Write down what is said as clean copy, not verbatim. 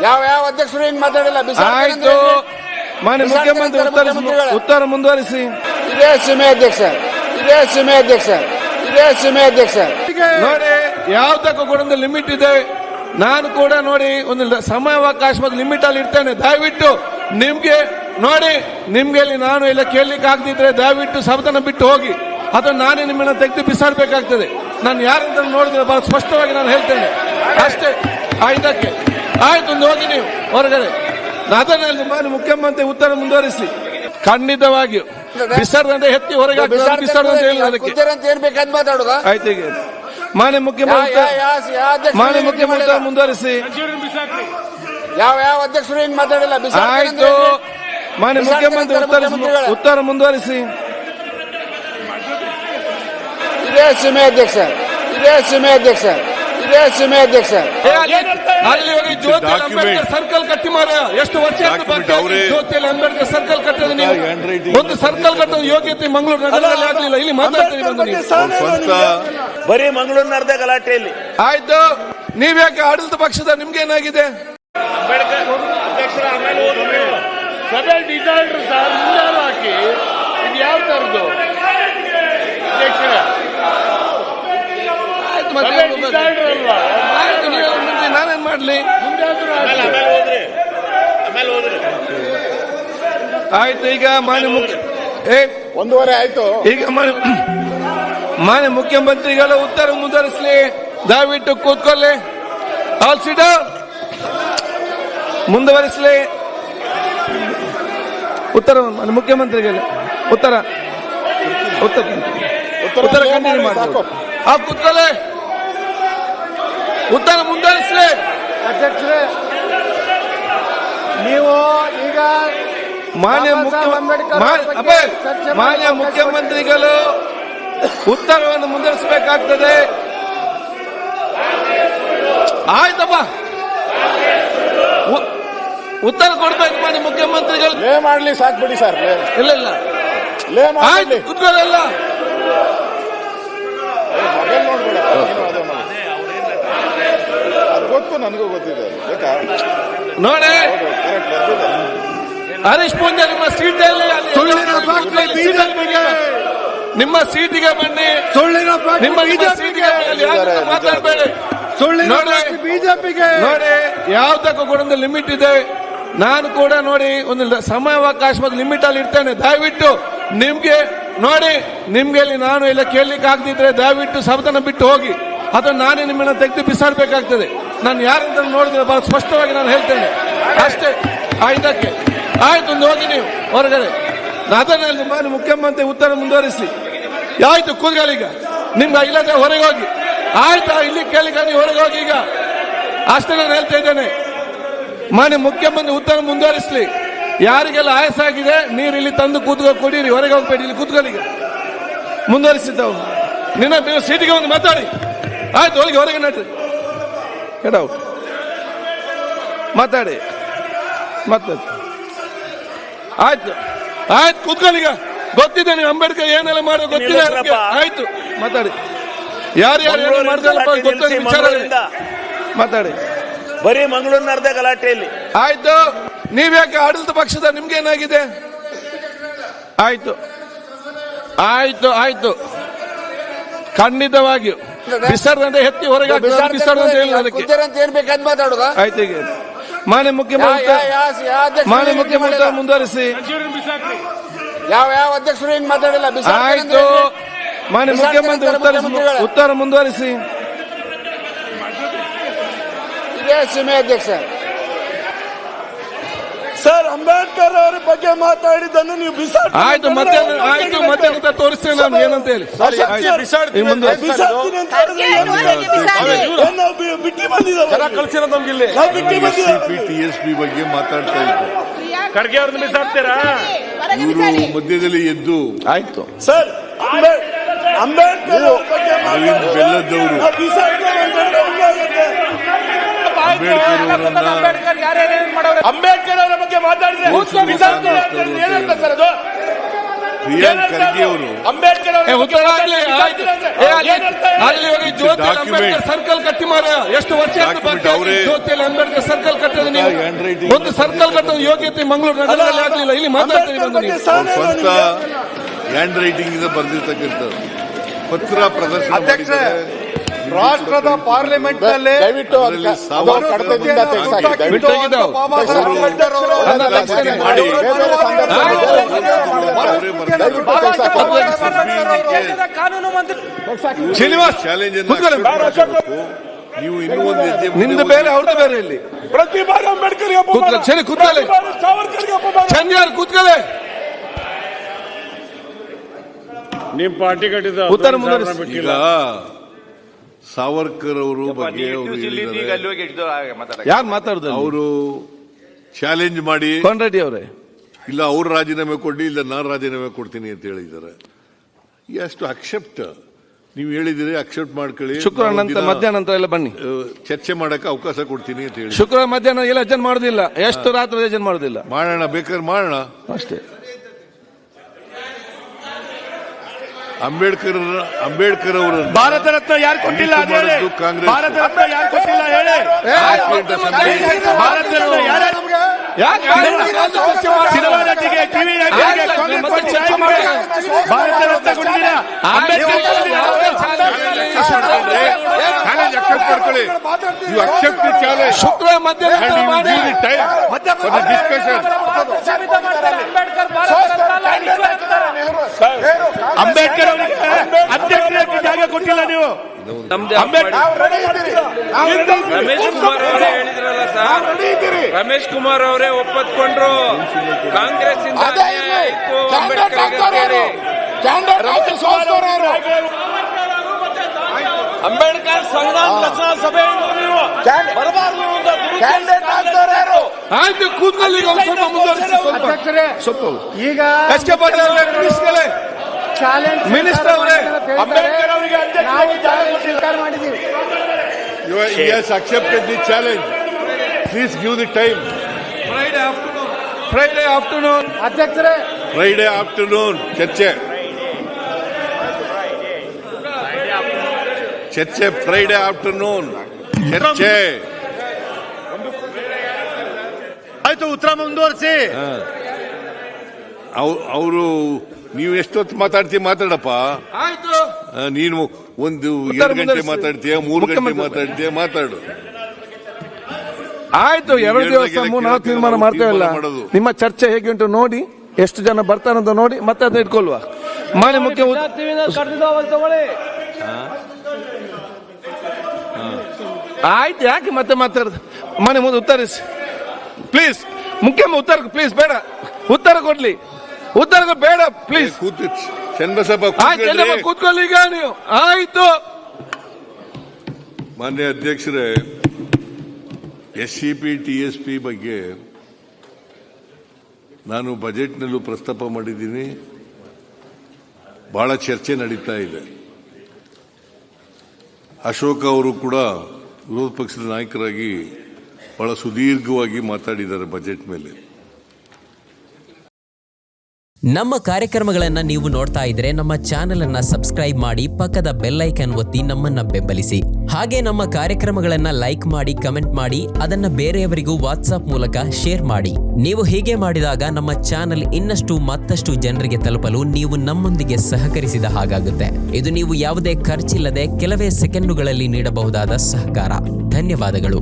ಯಾವ ಅಧ್ಯಕ್ಷರು ಹಿಂಗ್ ಮಾತಾಡಿಲ್ಲ. ಆಯ್ತು, ಮಾನ್ಯ ಮುಖ್ಯಮಂತ್ರಿ ಉತ್ತರ ಮುಂದುವರಿಸಿ. ಇದೇ ಸೀಮೆ ಅಧ್ಯಕ್ಷ ನೋಡಿ, ಯಾವ್ದಕ್ಕೂ ಕೂಡ ಒಂದು ಲಿಮಿಟ್ ಇದೆ. ನಾನು ಕೂಡ ನೋಡಿ ಒಂದು ಸಮಯಾವಕಾಶ ಲಿಮಿಟ್ ಅಲ್ಲಿ ಇರ್ತೇನೆ. ದಯವಿಟ್ಟು ನಿಮ್ಗೆ ನೋಡಿ, ನಿಮ್ಗೆ ನಾನು ಎಲ್ಲ ಕೇಳಲಿಕ್ಕೆ ಆಗದಿದ್ರೆ ದಯವಿಟ್ಟು ಸದನ ಬಿಟ್ಟು ಹೋಗಿ, ಅಥವಾ ನಾನೇ ನಿಮ್ಮನ್ನ ತೆಗೆದು ಬಿಸಾಡ್ಬೇಕಾಗ್ತದೆ. ನಾನು ಯಾರಂತ ನೋಡಿದ್ರೆ ಬಹಳ ಸ್ಪಷ್ಟವಾಗಿ ನಾನು ಹೇಳ್ತೇನೆ ಅಷ್ಟೇ. ಇದಕ್ಕೆ ಆಯ್ತು, ಒಂದು ಹೋಗಿ ನೀವು ಹೊರಗಡೆ. ಅದರಲ್ಲಿ ಮಾನ್ಯ ಮುಖ್ಯಮಂತ್ರಿ ಉತ್ತರ ಮುಂದುವರಿಸಿ. ಖಂಡಿತವಾಗಿಯೂ ಬಿಸಾಡದಂತೆ ಎತ್ತಿ ಹೊರಗೆ ಬಿಸಾಡದಂತ ಹೇಳಿ ಅದಕ್ಕೆ ಏನ್ ಬೇಕಾದ್ ಮಾತಾಡೋದಾ? ಆಯ್ತು, ಈಗ ಮಾನ್ಯ ಮುಖ್ಯಮಂತ್ರಿ ಮುಂದುವರಿಸಿ. ಯಾವ ಅಧ್ಯಕ್ಷರು ಹಿಂಗ್ ಮಾತಾಡಿಲ್ಲ. ಆಯ್ತು, ಮಾನ್ಯ ಮುಖ್ಯಮಂತ್ರಿ ಉತ್ತರ ಮುಂದುವರಿಸಿ. ಇದೇ ಸೀಮೆ ಅಧ್ಯಕ್ಷ ಅಲ್ಲಿ ಹೋಗಿ ಜ್ಯೋತಿ ಅಂಬೇಡ್ಕರ್ ಸರ್ಕಲ್ ಕಟ್ಟಿ ಮಾರ. ಎಷ್ಟು ವರ್ಷ ಜ್ಯೋತಿಯಲ್ಲಿ ಅಂಬೇಡ್ಕರ್ ಸರ್ಕಲ್ ಕಟ್ಟದ ನೀವು ಒಂದು ಸರ್ಕಲ್ ಕಟ್ಟೋದು ಯೋಗ್ಯತೆ ಮಂಗಳೂರು ನಗರದಲ್ಲಿ ಆಗಲಿಲ್ಲ. ಇಲ್ಲಿ ಮಾತಾಡ್ತೀರಿ ಬರೀ ಮಂಗಳೂರಿನ ಗಲಾಟೆಯಲ್ಲಿ. ಆಯ್ತು, ನೀವ್ಯಾಕೆ ಆಡಳಿತ ಪಕ್ಷದ ನಿಮ್ಗೇನಾಗಿದೆ? ಅಂಬೇಡ್ಕರ್ ಅಧ್ಯಕ್ಷರ ಆಮೇಲೆ ಸಭೆ ಡಿಸೈಡರ್ ಸರ್ ಹಾಕಿ ಇದು ಯಾವ ತರದ್ದು ಅಧ್ಯಕ್ಷರ ನಾನೇನ್ ಮಾಡ್ಲಿ? ಆಯ್ತು, ಈಗ ಮಾನ್ಯ ಒಂದೂವರೆ ಆಯ್ತು. ಈಗ ಮಾನ್ಯ ಮುಖ್ಯಮಂತ್ರಿಗಳ ಉತ್ತರ ಮುಂದುವರಿಸಲಿ. ದಯವಿಟ್ಟು ಕೂತ್ಕೊಳ್ಳಿ. ಆಲ್ ಸೀಟ ಮುಂದುವರಿಸಲಿ. ಉತ್ತರ ಮಾನ್ಯ ಮುಖ್ಯಮಂತ್ರಿಗಳ ಉತ್ತರ ಕಂಟಿನ್ಯೂ ಮಾಡಿ. ಕೂತ್ಕೊಳ್ಳಿ. ಉತ್ತರ ಮುಂದುವರಿಸಲಿ. ಅಧ್ಯಕ್ಷರೇ, ನೀವು ಈಗ ಮಾನ್ಯ ಮುಖ್ಯಮಂತ್ರಿಗಳು ಉತ್ತರವನ್ನು ಮುಂದುವರಿಸಬೇಕಾಗ್ತದೆ. ಆಯ್ತಪ್ಪ, ಉತ್ತರ ಕೊಡ್ಬೇಕು ಮಾನ್ಯ ಮುಖ್ಯಮಂತ್ರಿಗಳು. ಲೇ ಮಾಡ್ಲಿ, ಸಾಕ್ಬಿಡಿ ಸರ್. ಇಲ್ಲ ಆಯ್ತು, ಕೂತ್ಕೊಳ್ಳಲ್ಲ. ಗೊತ್ತು, ನನಗೂ ಗೊತ್ತಿದೆ. ನೋಡಿ, ಹರೀಶ್ ಪೂಂಜಾ ನಿಮ್ಮ ಸೀಟಲ್ಲಿ ನಿಮ್ಮ ಸೀಟಿಗೆ ಬನ್ನಿ. ನಿಮ್ಮ ಸೀಟಿಗೆ ಮಾತಾಡಬೇಡಿ. ಬಿಜೆಪಿಗೆ ನೋಡಿ, ಯಾವ್ದಕ್ಕೂ ಕೂಡ ಒಂದು ಲಿಮಿಟ್ ಇದೆ. ನಾನು ಕೂಡ ನೋಡಿ ಒಂದು ಸಮಯಾವಕಾಶ ಲಿಮಿಟ್ ಅಲ್ಲಿ ಇರ್ತೇನೆ. ದಯವಿಟ್ಟು ನಿಮ್ಗೆ ನೋಡಿ, ನಿಮ್ಗೆ ನಾನು ಎಲ್ಲ ಕೇಳಲಿಕ್ಕೆ ಆಗದಿದ್ರೆ ದಯವಿಟ್ಟು ಸದನ ಬಿಟ್ಟು ಹೋಗಿ, ಅಥವಾ ನಾನೇ ನಿಮ್ಮನ್ನ ತೆಗೆದು ಬಿಸಾಡ್ಬೇಕಾಗ್ತದೆ. ನಾನು ಯಾರಂತ ನೋಡಿದ್ರೆ ಬಹಳ ಸ್ಪಷ್ಟವಾಗಿ ನಾನು ಹೇಳ್ತೇನೆ ಅಷ್ಟೇ. ಇದಕ್ಕೆ ಆಯ್ತು, ಒಂದು ಹೋಗಿ ನೀವು ಹೊರಗಡೆ. ಅದರಲ್ಲಿ ಮಾನ್ಯ ಮುಖ್ಯಮಂತ್ರಿ ಉತ್ತರ ಮುಂದುವರಿಸಿ. ಆಯ್ತು, ಕೂತ್ಕೊಳ್ಳೀಗ. ನಿಮ್ಗೆ ಇಲ್ಲದೆ ಹೊರಗೆ ಹೋಗಿ. ಆಯ್ತಾ, ಇಲ್ಲಿ ಕೇಳಿಕ ನೀವು ಹೊರಗೆ ಹೋಗಿ. ಈಗ ಅಷ್ಟೇ ನಾನು ಹೇಳ್ತಾ ಇದ್ದೇನೆ. ಮಾನ್ಯ ಮುಖ್ಯಮಂತ್ರಿ ಉತ್ತರ ಮುಂದುವರಿಸಲಿ. ಯಾರಿಗೆಲ್ಲ ಆಯಾಸ ಆಗಿದೆ ನೀರು ಇಲ್ಲಿ ತಂದು ಕುಡೀರಿ, ಹೊರಗೆ ಹೋಗ್ಬೇಡಿ, ಇಲ್ಲಿ ಕೂತ್ಕೊಳ್ಳಿ. ಮುಂದುವರಿಸಿದ್ದವು ನಿನ್ನ ಸೀಟಿಗೆ ಒಂದು ಮಾತಾಡಿ. ಆಯ್ತು, ಹೊರಗೆ ನಡ್ರಿ. Get out. ಮಾತಾಡಿ. ಆಯ್ತು ಕೂತ್ಕೊಳ್ಳೀಗ. ಗೊತ್ತಿದೆ ನೀವು ಅಂಬೇಡ್ಕರ್ ಏನೆಲ್ಲ ಮಾಡೋ ಗೊತ್ತಿದೆ. ಆಯ್ತು, ಮಾತಾಡಿ. ಯಾರು ಮಾಡಿದಲ್ಲ ಗೊತ್ತಿದೆ ವಿಚಾರ. ಮಾತಾಡಿ. ಬರೀ ಮಂಗಳೂರಿನ ಗಲಾಟೆಯಲ್ಲಿ. ಆಯ್ತು, ನೀವ್ಯಾಕೆ ಆಡಳಿತ ಪಕ್ಷದ ನಿಮ್ಗೇನಾಗಿದೆ? ಆಯ್ತು, ಖಂಡಿತವಾಗಿಯೂ ಬಿಸಾಡದಂತೆ ಎತ್ತಿ ಹೊರಗೆ ಬಿಸಾಡದಂತ ಹೇಳಿ ಅದಕ್ಕೆ ಏನ್ ಬೇಕಾದ್ ಮಾತಾಡೋದಾ? ಆಯ್ತು, ಈಗ ಮಾನ್ಯ ಮುಖ್ಯಮಂತ್ರಿ ಮುಂದುವರಿಸಿ. ಯಾವ ಅಧ್ಯಕ್ಷರು ಹಿಂಗ್ ಮಾತಾಡಿಲ್ಲ. ಆಯ್ತು, ಮಾನ್ಯ ಮುಖ್ಯಮಂತ್ರಿ ಉತ್ತರ ಮುಂದುವರಿಸಿ. ಇದೇ ಸೀಮೆ ಅಧ್ಯಕ್ಷ ಸರ್, ಅಂಬೇಡ್ಕರ್ ಅವರ ಬಗ್ಗೆ ಮಾತಾಡಿದ್ದನ್ನು ನೀವು ಬಿಸಾಡಿ. ಆಯ್ತು, ಮತ್ತೆ ತೋರಿಸ್ತೇನೆ ನಾನು ಏನಂತ ಹೇಳಿ. ಬಿಟ್ಟು ಬಂದಿದ್ದೇವೆ ಕಳ್ಸಿರೋ ನಮ್ಗೆ ಇಲ್ಲಿ TSP ಬಗ್ಗೆ ಮಾತಾಡ್ತಾ ಇದ್ರು. ಖರ್ಗೆ ಅವ್ರನ್ನ ಬಿಸಾಡ್ತೀರಾ? ಇವರು ಮಧ್ಯದಲ್ಲಿ ಎದ್ದು ಆಯ್ತು ಸರ್, ಅಂಬೇಡ್ಕರ್ ಬೆಲ್ಲದವರು ಅಂಬೇಡ್ಕರ್ ಅವರ ಬಗ್ಗೆ ಮಾತಾಡಿದ್ರೆ ಪ್ರಿಯಾಂಕ್ ಖರ್ಗೆ ಅವರು ಅಂಬೇಡ್ಕರ್ ಉತ್ತರ ಆಗ್ಲಿ ಆಯ್ತು. ಅಲ್ಲಿ ಹೋಗಿ ಜ್ಯೋತಿ ಅಂಬೇಡ್ಕರ್ ಸರ್ಕಲ್ ಕಟ್ಟಿ ಮಾರ ಎಷ್ಟು ವರ್ಷ ಜ್ಯೋತಿಯಲ್ಲಿ ಅಂಬೇಡ್ಕರ್ ಸರ್ಕಲ್ ಕಟ್ಟೋದು ನೀವು ಒಂದು ಸರ್ಕಲ್ ಕಟ್ಟೋದು ಯೋಗ್ಯತೆ ಮಂಗಳೂರು ನಗರದಲ್ಲಿ ಆಗ್ಲಿಲ್ಲ. ಇಲ್ಲಿ ಮಾತಾಡ್ತೀರಿ ಬಂದು ನೀವು ಸ್ವಂತ ಹ್ಯಾಂಡ್ ರೈಟಿಂಗ್ ಇಂದ ಬರೆದಿರ್ತಕ್ಕಂಥದ್ದು ಪತ್ರ ಪ್ರದರ್ಶನ ಮಾಡಿದ್ದಾರೆ. ರಾಷ್ಟ್ರದ ಪಾರ್ಲಿಮೆಂಟ್ ನಲ್ಲಿ ದಯವಿಟ್ಟು ಕಡತದಿಂದ ತೆಗೆಸಾಗಿ ಶ್ರೀನಿವಾಸ್ ಚಾಲೆಂಜ್ ಅನ್ನು ನೀವು ಇನ್ನೂ ಒಂದು ಹೆಜ್ಜೆ ನಿಂದು ಬೇರೆ ಅವ್ರದ್ದು ಬೇರೆ. ಇಲ್ಲಿ ಪ್ರತಿ ಬಾರಿ ಅಂಬೇಡ್ಕರ್ ಸರಿ ಕೂತ್ಕೊಳ್ಳಿ, ಚಂದ್ಯಾರ್ ಕೂತ್ಕೊಳ್ಳಿ. ನಿಮ್ ಪಾರ್ಟಿ ಕಟ್ಟಿದ ಉತ್ತರ ಮುಂದುವರಿಸಿ. ಈಗ ಸಾವರ್ಕರ್ ಅವರು ಬಗ್ಗೆ ಅವರು ಯಾರು ಮಾತಾಡುದು? ಅವರು ಚಾಲೆಂಜ್ ಮಾಡಿ ಕೋನ್ ರೆಡ್ಡಿ ಅವರೇ ಇಲ್ಲ ಅವ್ರು ರಾಜೀನಾಮೆ ಕೊಡಿ, ಇಲ್ಲ ನಾನು ರಾಜೀನಾಮೆ ಕೊಡ್ತೀನಿ ಅಂತ ಹೇಳಿದ್ದಾರೆ. ಎಷ್ಟು ಅಕ್ಸೆಪ್ಟ್ ನೀವು ಹೇಳಿದಿರಿ, ಅಕ್ಸೆಪ್ಟ್ ಮಾಡ್ಕೊಳ್ಳಿ. ಶುಕ್ರವಾರ ನಂತರ ಮಧ್ಯಾಹ್ನ ನಂತರ ಎಲ್ಲ ಬನ್ನಿ, ಚರ್ಚೆ ಮಾಡಕ್ಕೆ ಅವಕಾಶ ಕೊಡ್ತೀನಿ ಅಂತ ಹೇಳಿ. ಶುಕ್ರವಾರ ಮಧ್ಯಾಹ್ನ ಎಲ್ಲ ಅಜೆಂಡ್ ಮಾಡೋದಿಲ್ಲ, ಎಷ್ಟು ರಾತ್ರಿ ಅಜೆಂಡ್ ಮಾಡೋದಿಲ್ಲ. ಮಾಡೋಣ, ಬೇಕಾದ್ರೆ ಮಾಡೋಣ ಅಷ್ಟೇ. ಅಂಬೇಡ್ಕರ್ ಅವರು ಭಾರತ ರತ್ನ ಯಾರು ಕೊಟ್ಟಿಲ್ಲ? ಕಾಂಗ್ರೆಸ್ ಭಾರತ ರತ್ನ ಯಾರು ಕೊಟ್ಟಿಲ್ಲ ಹೇಳಿ? ಭಾರತ ರತ್ನ ಸಿನಿಮಾ ನಟಿಗೆ, ಟಿವಿ ನಟಿಗೆ ಭಾರತ ರತ್ನ ಕೊಟ್ಟಿಲ್ಲ. ಶುಕ್ರವಾರ ಮಧ್ಯಾಹ್ನ ಡಿಸ್ಕಷನ್ ಅಂಬೇಡ್ಕರ್ ಅವರಿಗೆ ಅಧ್ಯಕ್ಷರಾಗಿ ಜಾಗ ಕೊಟ್ಟಿಲ್ಲ ನೀವು. ರಮೇಶ್ ಕುಮಾರ್ ಅವರೇ ಹೇಳಿದ್ರಲ್ಲ ಸರ್, ರಮೇಶ್ ಕುಮಾರ್ ಅವರೇ ಒಪ್ಪತ್ಕೊಂಡ್ರು. ಕಾಂಗ್ರೆಸ್ ಇಂದ ಅನ್ಯಾಯ ಆಯ್ತು ಅಂಬೇಡ್ಕರ್. ಅಂಬೇಡ್ಕರ್ ಸಂವಿಧಾನ ರಚನಾ ಸಭೆ ಬರಬಾರ್ದು. ಆಯ್ತು, ಕೂತ್ಕೊಳ್ಳಿ. ಸ್ವಲ್ಪ ಮುಂದುವರಿಸಿ. ಈಗ ಮಿನಿಸ್ಟರ್ ಅವರೇ, ಅಂಬೇಡ್ಕರ್ ಅವರಿಗೆ ಅಧ್ಯಕ್ಷರಾಗಿ ಜಾಗ ಸ್ವೀಕಾರ ಮಾಡಿದ್ದೀವಿ. Yes, accepted the challenge. Please give the time. Friday afternoon ಅಧ್ಯಕ್ಷರೇ, Friday afternoon ಚರ್ಚೆ ಫ್ರೈಡೆ ಆಫ್ಟರ್ನೂನ್ ಚರ್ಚೆ. ಆಯ್ತು, ಉತ್ತರ ಮುಂದುವರಿಸಿ. ಅವರು ನೀವು ಎಷ್ಟೊತ್ತು ಮಾತಾಡಪ್ಪ. ಆಯ್ತು. ನೀನು ಒಂದು 2 ಗಂಟೆ ಮಾತಾಡ್ತೀಯ, 3 ಗಂಟೆ ಮಾತಾಡ್ತೀಯ, ಮಾತಾಡು. ಆಯ್ತು, 2 ದಿವಸ ನಾವು ತೀರ್ಮಾನ ಮಾಡ್ತೇವಲ್ಲ. ನಿಮ್ಮ ಚರ್ಚೆ ಹೇಗೆ ಉಂಟು ನೋಡಿ, ಎಷ್ಟು ಜನ ಬರ್ತಾರಂತ ನೋಡಿ ಮತ್ತೆ ಅದನ್ನ ಇಟ್ಕೊಳ್ವಾ. ಮಾನ್ಯ ಮುಖ್ಯ ಆಯ್ತು, ಯಾಕೆ ಮತ್ತೆ ಮಾತಾಡುದು? ಮನೆ ಮುಂದೆ ಉತ್ತರಿಸಿ ಪ್ಲೀಸ್. ಮುಖ್ಯ ಉತ್ತರ ಪ್ಲೀಸ್, ಬೇಡ ಉತ್ತರ ಕೊಡ್ಲಿ, ಉತ್ತರ ಬೇಡ ಪ್ಲೀಸ್. ಕೂತ್ಕೊಳ್ಳಿ ಈಗ ನೀವು. ಆಯ್ತು ಮಾನ್ಯ ಅಧ್ಯಕ್ಷರೇ, SCP TSP ಬಗ್ಗೆ ನಾನು ಬಜೆಟ್ನಲ್ಲೂ ಪ್ರಸ್ತಾಪ ಮಾಡಿದ್ದೀನಿ. ಬಹಳ ಚರ್ಚೆ ನಡೀತಾ ಇದೆ. ಅಶೋಕ್ ಅವರು ಕೂಡ ವಿರೋಧ ಪಕ್ಷದ ನಾಯಕರಾಗಿ ಬಹಳ ಸುದೀರ್ಘವಾಗಿ ಮಾತಾಡಿದ್ದಾರೆ ಬಜೆಟ್ ಮೇಲೆ. ನಮ್ಮ ಕಾರ್ಯಕ್ರಮಗಳನ್ನು ನೀವು ನೋಡ್ತಾ ಇದ್ರೆ ನಮ್ಮ ಚಾನೆಲ್ ಅನ್ನ ಸಬ್ಸ್ಕ್ರೈಬ್ ಮಾಡಿ, ಪಕ್ಕದ ಬೆಲ್ ಐಕಾನ್ ಒತ್ತಿ ನಮ್ಮನ್ನ ಬೆಂಬಲಿಸಿ. ಹಾಗೆ ನಮ್ಮ ಕಾರ್ಯಕ್ರಮಗಳನ್ನ ಲೈಕ್ ಮಾಡಿ, ಕಮೆಂಟ್ ಮಾಡಿ, ಅದನ್ನ ಬೇರೆಯವರಿಗೂ ವಾಟ್ಸ್ಆಪ್ ಮೂಲಕ ಶೇರ್ ಮಾಡಿ. ನೀವು ಹೀಗೆ ಮಾಡಿದಾಗ ನಮ್ಮ ಚಾನೆಲ್ ಇನ್ನಷ್ಟು ಮತ್ತಷ್ಟು ಜನರಿಗೆ ತಲುಪಲು ನೀವು ನಮ್ಮೊಂದಿಗೆ ಸಹಕರಿಸಿದ ಹಾಗಾಗುತ್ತೆ. ಇದು ನೀವು ಯಾವುದೇ ಖರ್ಚಿಲ್ಲದೆ ಕೆಲವೇ ಸೆಕೆಂಡುಗಳಲ್ಲಿ ನೀಡಬಹುದಾದ ಸಹಕಾರ. ಧನ್ಯವಾದಗಳು.